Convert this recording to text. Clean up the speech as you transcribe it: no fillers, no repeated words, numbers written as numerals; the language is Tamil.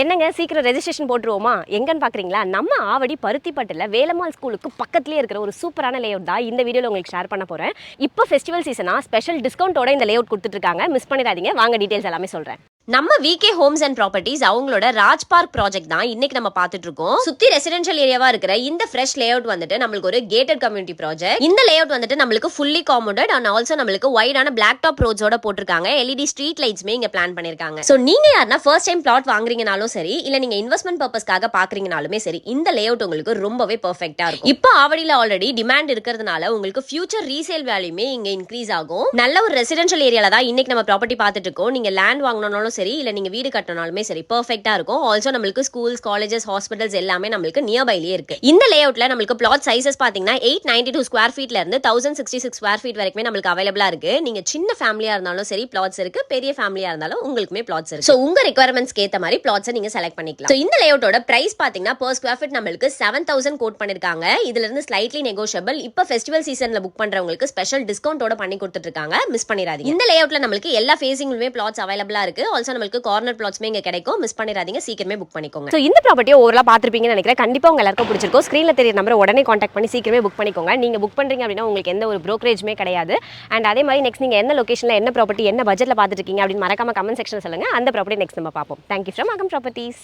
என்னங்க சீக்கிரம் ரெஜிஸ்ட்ரேஷன் போட்டுருவோமா? எங்கன்னு பார்க்குறீங்களா? நம்ம ஆவடி பருத்திப்பட்டில் வேலம்மாள் ஸ்கூலுக்கு பக்கத்துலேயே இருக்கிற ஒரு சூப்பரான லேஅவுட் தான் இந்த வீடியோவில் உங்களுக்கு ஷேர் பண்ண போகிறேன். இப்போ ஃபெஸ்டிவல் சீசனாக ஸ்பெஷல் டிஸ்கவுண்ட்டோட இந்த லேஅவுட் கொடுத்துட்ருக்காங்க. மிஸ் பண்ணிடாதீங்க. வாங்க டீட்டெயில்ஸ் எல்லாமே சொல்கிறேன். நம்ம விகே ஹோம்ஸ் அண்ட் ப்ராப்பர்ட்டிஸ் அவங்களோட ராஜ் பார்க் ப்ராஜெக்ட் தான் இன்னைக்கு நம்ம பார்த்துட்டு இருக்கோம். சுத்தி ரெசிடென்ஷியல் ஏரியாவா இருக்கிற இந்த ஃப்ரெஷ் லேஅவுட் வந்துட்டு நம்மளுக்கு ஒரு கேட்டட் கம்யூனிட்டி ப்ராஜெக்ட். இந்த லேஅவுட் வந்துட்டு நம்மளுக்கு ஃபுல்லி காம்பவுண்டட் அண்ட் ஆல்சோ நம்மளுக்கு வைடான பிளாக் டாப் ரோட்ஸோட போட்டிருக்காங்க. எல்இடி ஸ்ட்ரீட் லைட்ஸ்மே இங்க பிளான் பண்ணிருக்காங்க. சோ நீங்க யாருன்னா ஃபர்ஸ்ட் டைம் பிளாட் வாங்குறீங்கனாலும் சரி, இல்ல நீங்க இன்வெஸ்ட்மெண்ட் பர்பஸ்க்காக பாக்குறீங்கனாலுமே சரி, இந்த லேஅவுட் உங்களுக்கு ரொம்பவே பெர்ஃபெக்ட்டா இருக்கும். இப்போ ஆவடியில ஆல்ரெடி டிமாண்ட் இருக்கிறதுனால உங்களுக்கு ஃபியூச்சர் ரீசேல் வேல்யூமே இங்க இன்க்ரீஸ் ஆகும். நல்ல ஒரு ரெசிடென்ஷியல் ஏரியால தான் இன்னைக்கு நம்ம ப்ராப்பர்ட்டி பார்த்துட்டு இருக்கோம். நீங்க லேண்ட் வாங்கணும்னாலும் சரி, இல்ல நீங்க வீடு கட்டனாலுமே சரி பெர்ஃபெக்ட்டா இருக்கும். ஆல்சோ நம்மளுக்கு ஸ்கூல்ஸ், காலேஜஸ், ஹாஸ்பிட்டல்ஸ் எல்லாமே நம்மளுக்கு நியர்பைலயே இருக்கு. இந்த லேஅவுட்ல நம்மளுக்கு பிளாட் சைஸஸ் பாத்தீங்கன்னா 892 ஸ்கொயர் ஃபீட்ல இருந்து 1066 ஸ்கொயர் ஃபீட் வரைக்கும் நம்மளுக்கு அவைலபிளா இருக்கு. நீங்க சின்ன ஃபேமிலியா இருந்தாலும் சரி பிளாட்ஸ் இருக்கு, பெரிய ஃபேமிலியா இருந்தாலும் உங்களுக்குமே பிளாட்ஸ் இருக்கு. சோ உங்க ரெக்யர்மெண்ட்ஸ்க்கு ஏத்த மாதிரி பிளாட்ஸ் நீங்க செலக்ட் பண்ணிக்கலாம். சோ இந்த லேஅவுட்டோட பிரைஸ் பாத்தீங்கன்னா per ஸ்கொயர் ஃபீட் நம்மளுக்கு 7000 கோட் பண்ணிருக்காங்க. இதுல இருந்து ஸ்லைட்லி நெகோஷியபிள். இப்ப ஃபெஸ்டிவல் சீசன்ல புக் பண்றவங்களுக்கு ஸ்பெஷல் டிஸ்கவுண்டோட பண்ணி கொடுத்துட்டு இருக்காங்க. மிஸ் பண்ணிராதீங்க. இந்த லேஅவுட்ல நம்மளுக்கு எல்லா ஃபேசிங்லயுமே பிளாட்ஸ் அவைலபிளா இருக்கு. ஆல்சோ நம்மளுக்கு கார்னர் பிளாட்ஸ்மே இங்க கிடைக்கும். மிஸ் பண்ணிராதீங்க. சீக்கிரமே புக் பண்ணிக்கோங்க. சோ இந்த ப்ராப்பர்ட்டியை ஓவரலா பாத்திருப்பீங்கன்னு நினைக்கிறேன். கண்டிப்பா உங்க எல்லாருக்கும் பிடிச்சிருக்கும். ஸ்கிரீன்ல தெரிய நம்பரை உடனே கான்டாக்ட் பண்ணி சீக்கிரமே புக் பண்ணிக்கோங்க. நீங்க புக் பண்றீங்க அப்படின்னா உங்களுக்கு எந்த ஒரு ப்ரோக்கரேஜ்மே கிடையாது. அண்ட் அதே மாதிரி நெக்ஸ்ட் நீங்க என்ன லொகேஷன்ல என்ன ப்ராப்பர்ட்டி என்ன பட்ஜெட்ல பாத்துட்டு இருக்கீங்க அப்படின்னு மறக்காம கமெண்ட் செக்ஷன்ல சொல்லுங்க. அந்த ப்ராப்பர்ட்டி நெக்ஸ்ட் நம்ம பார்ப்போம். தேங்க்யூ ஃப்ரம் அகம் ப்ராப்பர்ட்டிஸ்.